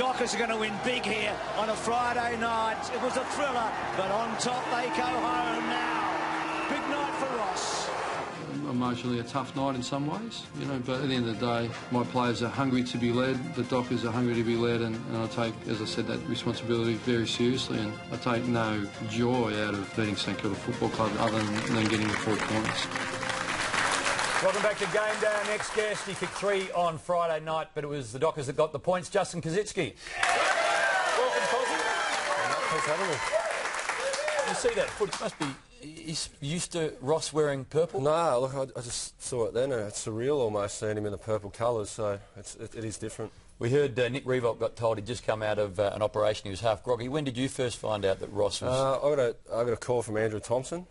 Dockers are going to win big here on a Friday night. It was a thriller, but on top they go home now. Big night for Ross. Emotionally a tough night in some ways, you know, but at the end of the day, my players are hungry to be led, the Dockers are hungry to be led, and I take, as I said, that responsibility very seriously, and I take no joy out of beating St Kilda Football Club other than getting the 4 points. Welcome back to Game Day. Our next guest, he kicked 3 on Friday night, but it was the Dockers that got the points. Justin Kosicki. Welcome, Cosy. Thanks for having me. You see that foot? Must be... He's used to Ross wearing purple? No, look, I just saw it then, and it's surreal almost seeing him in the purple colours, so it is different. We heard Nick Revolt got told he'd just come out of an operation. He was half groggy. When did you first find out that Ross was... I got a call from Andrew Thompson.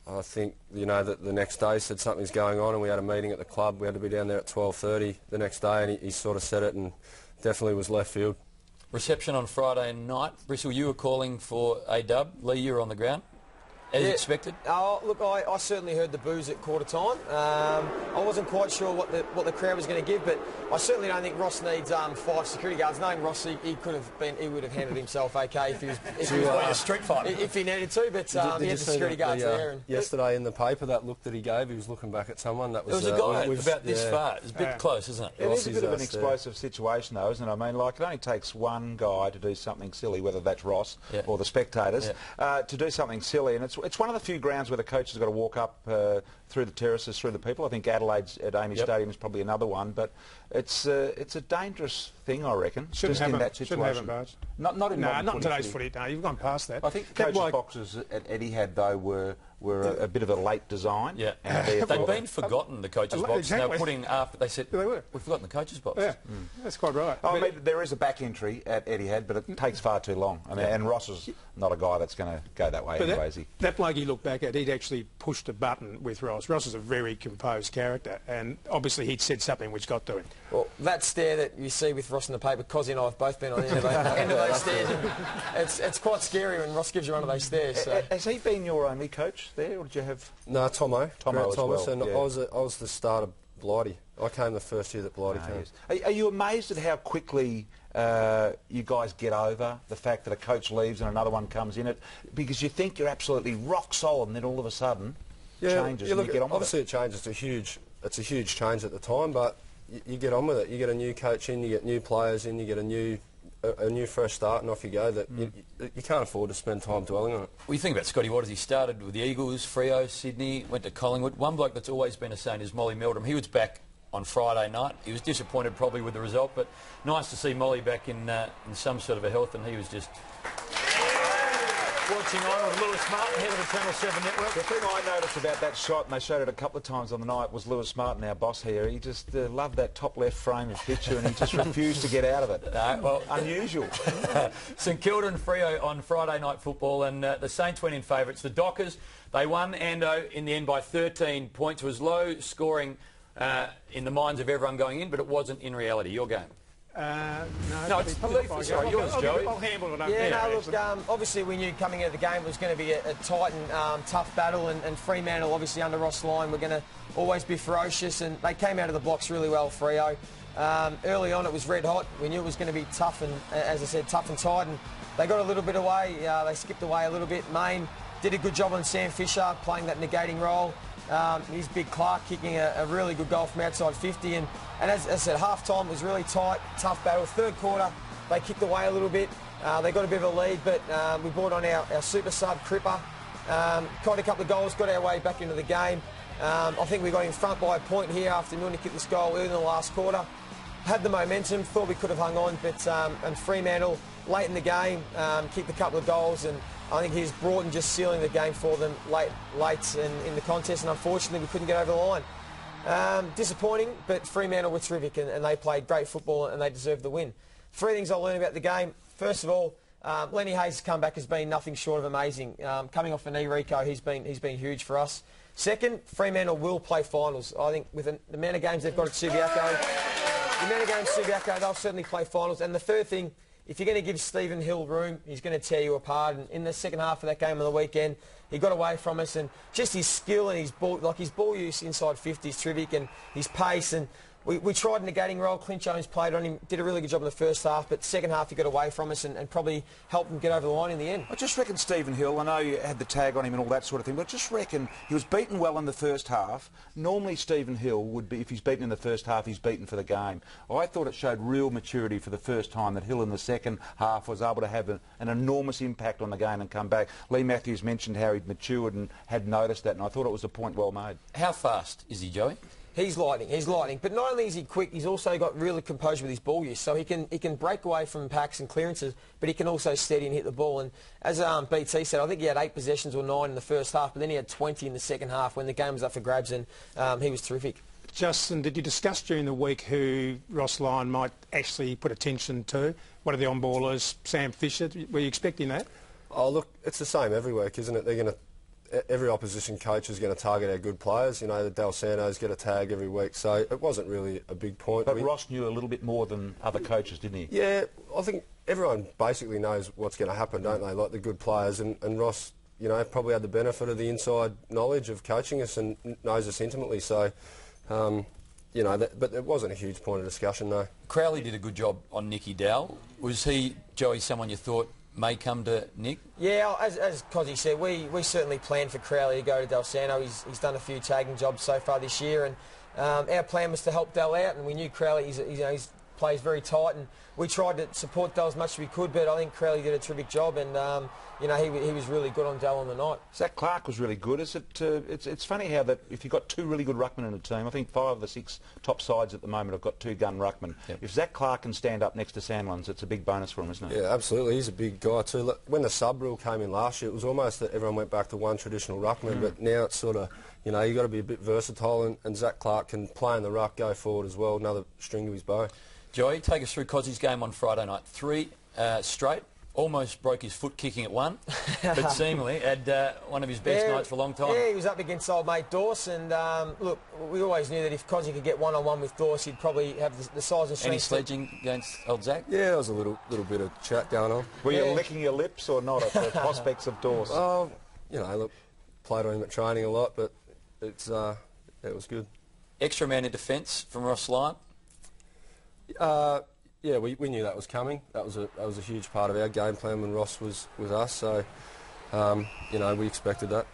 I think, you know, that the next day said something's going on, and we had a meeting at the club. We had to be down there at 12:30 the next day, and he sort of said it, and definitely was left field. Reception on Friday night. Bristol, you were calling for a dub. Lee, you were on the ground. As expected? Oh, look, I certainly heard the boos at quarter time. I wasn't quite sure what the crowd was going to give, but I certainly don't think Ross needs 5 security guards. Knowing Ross, he would have handled himself okay if he was playing a street fight. If he needed to, but he had the security guards there. And yesterday in the paper, that look that he gave, he was looking back at someone. That was, there was a guy about this far. It's a bit close, isn't it? It is a bit of an explosive situation, though, isn't it? I mean, like, it only takes one guy to do something silly, whether that's Ross or the spectators, to do something silly, and it's one of the few grounds where the coach has got to walk up through the terraces, through the people. I think Adelaide's at Amy Stadium is probably another one, but it's a dangerous thing, I reckon. Shouldn't just in that situation. Not in today's footy. No, you've gone past that. I think the coaches' boxes at Etihad though were a bit of a late design. Yeah, they've been forgotten, the coaches' box. Exactly. They were putting after they said we've forgotten the coaches' box. Yeah, that's quite right. I mean, there is a back entry at Etihad, but it takes far too long. I mean, and Ross is not a guy that's going to go that way anyway, is he? That bloke he looked back at, he'd actually pushed a button with Ross. Ross is a very composed character, and obviously he'd said something which got to him. Well, that stare that you see with Ross in the paper, Cosy and I have both been on the end of those stares. It's quite scary when Ross gives you one of those stares. So. Has he been your only coach there, or did you have... No, Tomo as well. And I was the start of Blighty. I came the first year that Blighty came. Yes. Are you amazed at how quickly you guys get over the fact that a coach leaves and another one comes in? Because you think you're absolutely rock solid, and then all of a sudden changes and you get on with it. Obviously it changes. It's a huge change at the time, but you get on with it. You get a new coach in, you get new players in, you get a new fresh start, and off you go. That you can't afford to spend time dwelling on it. Well, you think about Scotty Waters. He started with the Eagles, Freo, Sydney, went to Collingwood. One bloke that's always been a saint is Molly Meldrum. He was back on Friday night. He was disappointed probably with the result, but nice to see Molly back in some sort of a health, and he was just... Watching on with Lewis Martin, head of the Channel 7 network. The thing I noticed about that shot, and they showed it a couple of times on the night, was Lewis Martin, our boss here. He just loved that top left frame of picture, and he just refused to get out of it. Well, unusual. St Kilda and Freo on Friday night football, and the Saints went in favourites. The Dockers, they won Ando in the end by 13 points. It was low scoring in the minds of everyone going in, but it wasn't in reality. Your game. No, it's sorry, yours, Joey. I'll handle it. Look, obviously we knew coming into the game it was going to be a tight and tough battle, and Fremantle, obviously under Ross Lyon, were going to always be ferocious, and they came out of the blocks really well, Freo. Early on it was red hot. We knew it was going to be tough, and as I said, tough and tight, and they got a little bit away. They skipped away a little bit. Maine did a good job on Sam Fisher, playing that negating role. He's Big Clark kicking a really good goal from outside 50, and as I said, half-time was really tight, tough battle. Third quarter, they kicked away a little bit. They got a bit of a lead, but we brought on our super sub, Cripper. Caught a couple of goals, got our way back into the game. I think we got in front by a point here after Milner kicked this goal early in the last quarter. Had the momentum, thought we could have hung on, but and Fremantle, late in the game, kicked a couple of goals, and I think he's Broughton just sealing the game for them late in the contest, and unfortunately we couldn't get over the line. Disappointing, but Fremantle were terrific, and they played great football, and they deserved the win. 3 things I learned about the game. First of all, Lenny Hayes' comeback has been nothing short of amazing. Coming off a knee, Rico, he's been huge for us. Second, Fremantle will play finals. I think with the amount of games they've got at Subiaco, they'll certainly play finals. And the third thing, if you're going to give Stephen Hill room, he's going to tear you apart. And in the second half of that game on the weekend, he got away from us, and just his skill and his ball use inside 50 is terrific, and his pace, and we tried negating role. Clint Jones played on him, did a really good job in the first half, but second half he got away from us and probably helped him get over the line in the end. I just reckon Stephen Hill, I know you had the tag on him and all that sort of thing, but I just reckon he was beaten well in the first half. Normally Stephen Hill would be, if he's beaten in the first half, he's beaten for the game. I thought it showed real maturity for the first time that Hill in the second half was able to have an enormous impact on the game and come back. Lee Matthews mentioned how he'd matured and had noticed that, and I thought it was a point well made. How fast is he, Joey? He's lightning. But not only is he quick, he's also got really composure with his ball use. So he can break away from packs and clearances, but he can also steady and hit the ball. And as BT said, I think he had 8 possessions or 9 in the first half, but then he had 20 in the second half when the game was up for grabs, and he was terrific. Justin, did you discuss during the week who Ross Lyon might actually put attention to? One of the on-ballers, Sam Fisher, were you expecting that? Oh, look, it's the same every week, isn't it? They're going to... Every opposition coach is going to target our good players. You know, the Del Santos get a tag every week, so it wasn't really a big point. But Ross knew a little bit more than other coaches, didn't he? Yeah, I think everyone basically knows what's going to happen, don't they? Like the good players, and Ross, you know, probably had the benefit of the inside knowledge of coaching us and knows us intimately. So, you know, but it wasn't a huge point of discussion, no. Crowley did a good job on Nicky Dowell. Was he, Joey, someone you thought may come to Nick? Yeah, as Cozzy said, we certainly planned for Crowley to go to Del Santo. He's done a few tagging jobs so far this year, and our plan was to help Del out, and we knew Crowley, he plays very tight, and we tried to support Del as much as we could, but I think Crowley did a terrific job, and you know, he was really good on Del on the night. Zach Clark was really good. Is it? It's funny how that if you've got 2 really good ruckmen in a team, I think 5 of the 6 top sides at the moment have got 2 gun ruckmen. Yep. If Zach Clark can stand up next to Sandlands, it's a big bonus for him, isn't it? Yeah, absolutely. He's a big guy too. Look, when the sub rule came in last year, it was almost that everyone went back to one traditional ruckman, but now it's sort of, you know, you've got to be a bit versatile, and Zach Clark can play in the ruck, go forward as well, another string to his bow. Joey, take us through Cozzy's game on Friday night. 3 straight. Almost broke his foot kicking at one, but seemingly had one of his best nights for a long time. Yeah, he was up against old mate Dorse, and look, we always knew that if Cozzy could get one-on-one with Dorse, he'd probably have the size and strength. Any sledging against old Zach? Yeah, there was a little bit of chat going on. Were you licking your lips or not at the prospects of Dorse? Oh, you know, look, played on him at training a lot, but it was good. Extra man in defence from Ross Lyon? Yeah, we knew that was coming. That was a huge part of our game plan when Ross was with us. So, you know, we expected that.